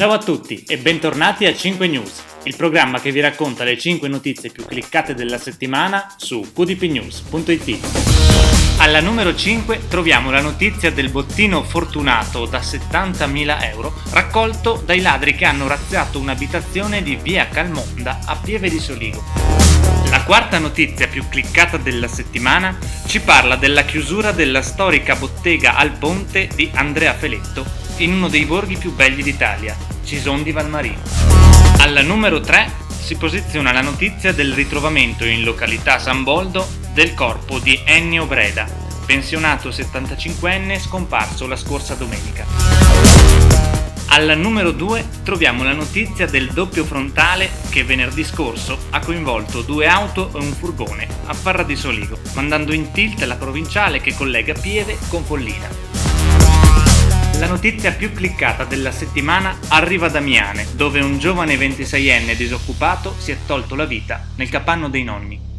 Ciao a tutti e bentornati a 5 News, il programma che vi racconta le 5 notizie più cliccate della settimana su qdpnews.it. Alla numero 5 troviamo la notizia del bottino fortunato da 70.000 euro raccolto dai ladri che hanno razziato un'abitazione di via Calmonda a Pieve di Soligo. La quarta notizia più cliccata della settimana ci parla della chiusura della storica bottega al Ponte di Andrea Feletto in uno dei borghi più belli d'Italia, Cison di Valmarino. Alla numero 3 si posiziona la notizia del ritrovamento in località San Boldo del corpo di Ennio Breda, pensionato 75enne scomparso la scorsa domenica. Alla numero 2 troviamo la notizia del doppio frontale che venerdì scorso ha coinvolto 2 auto e un furgone a Farra di Soligo, mandando in tilt la provinciale che collega Pieve con Follina. La notizia più cliccata della settimana arriva da Miane, dove un giovane 26enne disoccupato si è tolto la vita nel capanno dei nonni.